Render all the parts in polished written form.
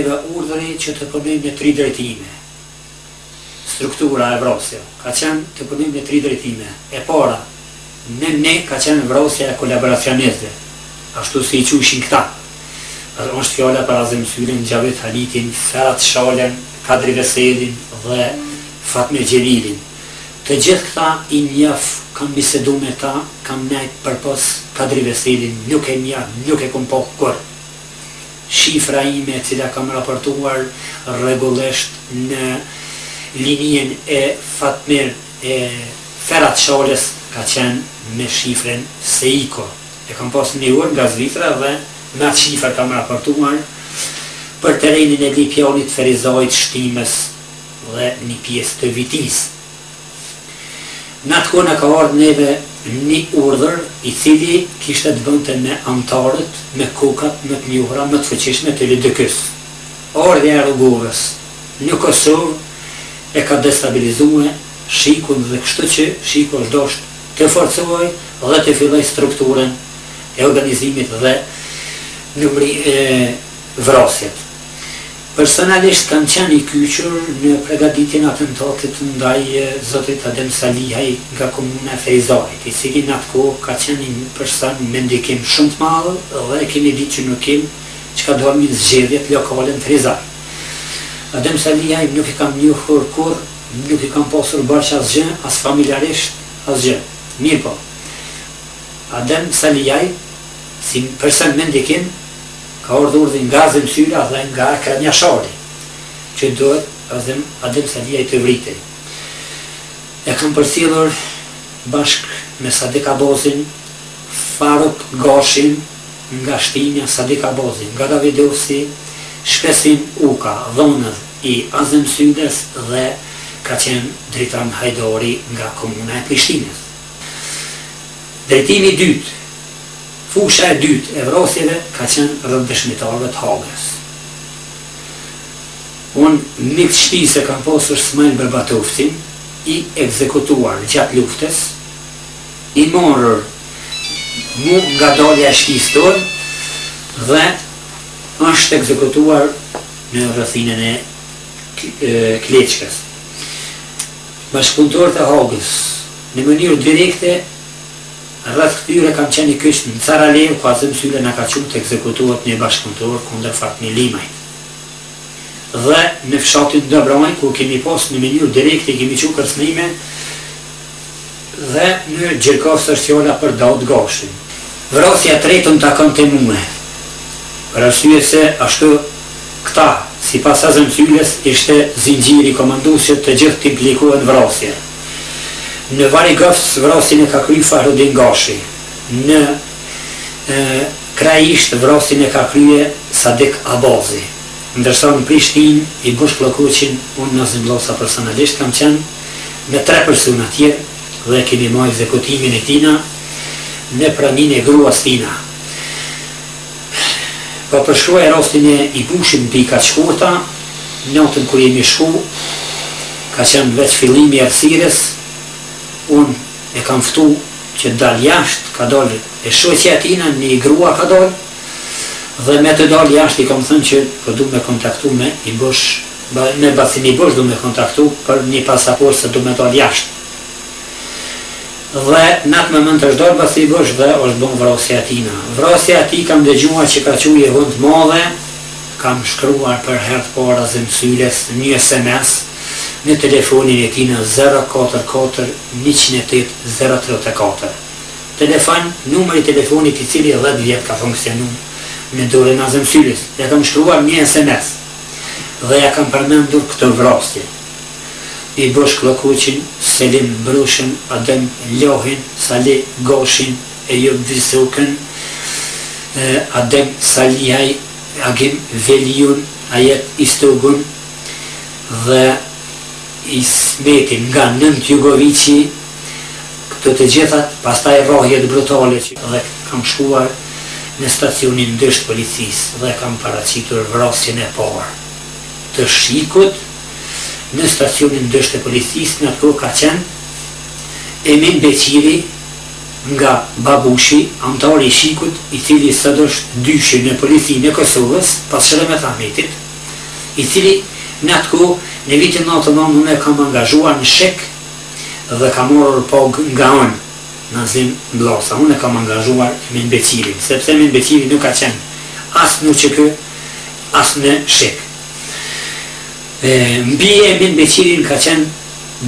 Dhe urdhëri që të punojmë në 3 drejtime. Struktura e vrasjes ka qenë të punojmë në 3 drejtime. E para, ne ka qenë vrasja e kolaboracionistëve, ashtu si I quishin këta. Është fjala për Azem Sylin, Gjavit Halitin, Ferhat Shalen, Kadri Veselin dhe Fatmir Gjelilin. Të gjithë këta I njeh, kam bisedu me ta, kam nejt përpos Kadri Veselin, nuk e njeh, nuk e kom pa kur. Shifra ime e cila kam raportuar rregullisht në linjen e Fatmir e Ferhat Shales ka qenë me shifren Seiko. E kam pas një orë nga Zvitra dhe me atë shifra kam raportuar për terrenin e Lipjanit, Ferizajt, Shtimës dhe një pjesë të Vitis. Në atë kohë ka ardhur neve një urdhër I cili kishte të bënte me antarët, me kokat, më të njohura, më të fuqishme të LDK-s. Ardhja e rrugovës në Kosovë e ka destabilizuar shikun dhe kështu që shiku është dashur të forcojë dhe të fillojë strukturën e organizimit dhe vrasjet. Personalisht kam qenë I kyçur në përgatitjen e atentatit ndaj zotit Adem Salihaj nga komuna e Ferizajt, I cili në atë kohë ka qenë një person me ndikim shumë të madh dhe e keni ditë që nuk kem çka do të zgjedhjet lokale në Ferizaj. Adem Salihaj nuk I kam njohur kur, nuk I kam pasur bashkë asgjë, as familjarisht asgjë. Mirë po. Adem Salihaj si person me ndikim ka urdhër nga Azem Syla dhe nga Kranja Shali, që duhet Adem Salihaj të vritej. E kam përcjellur bashk me Sadik Abazin, Faruk Gashin nga Shtinja, Sadik Abazin nga Davidosi, Shpesin Uka, dhonëz I Azem Syles dhe ka qenë Dritan Hajdari nga komuna e Prishtinës. Drejtimi I dytë, fusha e dytë e vrasjeve ka qenë rreth dëshmitarëve të Hagës. Unë një të shtëpisë kam pasur Smajl Berbatovcin, I ekzekutuar gjatë luftës, I marrër mu nga dalja e shtëpisë tonë dhe është ekzekutuar në rrethinën e Kleçkës. Bashkëpunëtorët e Hagës, në mënyrë direkte, rreth këtyre kam qenë I kyç në Caralev, ku Azem Syla na ka thënë të ekzekutohet një bashkëpunëtor kundër Fatmir Limajt. Dhe në fshatin Dobranj, ku kemi pas në mënyrë direkte kemi qenë kërcënime dhe në Gjerkas është fjala për Daud Gashin. Vrasja e tretë më takon te mua. Për arsye se ashtu këta, sipas Azem Syles, ishte zinxhiri komanduesit të gjithë të implikohen në vrasje. Në Varigofs vrasjen e ka kryer Fahrudin Gashi. Në Krajisht vrasjen e ka kryer Sadik Abazi. Ndërsa në Prishtinë I bosh Klokoqin, unë Nazim Vllasa personalisht kam qenë me 3 persona tjerë dhe kemi marrë ekzekutimin e tina në praninë e gruas tina. Po përshkruaj rastin e I Bushit në pika të shkurta, natën kur jemi shku, ka qenë veç fillimi I errësirës. Unë e kam ftu që dal jashtë, ka dalë e shoqja e tina, një grua ka dalë, dhe me të dalë jashtë I kam thënë që po du me kontaktu me I Bush, me Basin I Bush du me kontaktu për një pasaport se du me dalë jashtë. Dhe në atë moment është dalë Basin I Bush dhe është bon vrasja e tina. Vrasja e ti kam dëgjuar që ka quje hund madhe, kam shkruar për herë të parë Azem Syles një SMS në telefonin e tina 044 108 034. Telefon, numri I telefonit I cili 10 vjet ka funksionu në dorën e Azem Syles. Ja kam shkruar një SMS dhe ja kam përmendur këtë vrasje. I Bush Klokoqin, Selim Brushën, Adem Lohin, Salih Gashin, Ejub Visokën, Adem Salihaj, Agim Veliun, Ajet Istogun dhe Ismetin nga Nënt Jugovici, këto të gjithat, pastaj rrahjet brutale dhe kam shkuar në stacionin ndësht policisë dhe kam paraqitur vrasjen e parë të shikut në stacionin ndësht e policisë. Në atë kohë ka qenë Emin Beqiri nga Babushi, antari I shikut, I cili sot është dyshi në policinë e Kosovës, pas Shëremet Ahmetit, i cili në atë kohë, në vitin 99 unë e kam angazhuar në shek dhe kam morur pagë nga unë, Nazim Bllosa. Unë e kam angazhuar me Becirin, sepse me Beciri nuk ka qenë as në ÇK, as në shek. Mbi e me Becirin ka qenë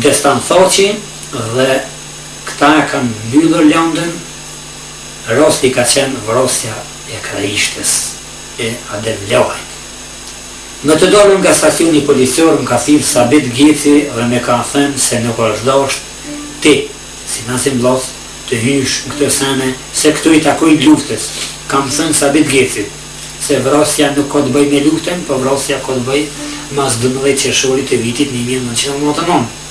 Destan Thoqi dhe këta kanë mbyllur lëndën. Rosti ka qenë vrasja e Kraishtes e Adel Vlahit. Në të dolur nga stacioni policior më ka thirrë Sabit Gjeci dhe me ka thënë se nuk është dashur ti, si Nazim Blllos, të hysh në këtë sene, se këtu i takoj luftës. Kam thënë Sabit Gjeci se vrasja nuk ka të bëjë me luftën, po vrasja ka të bëjë mas 12 qershorit të vitit 1999.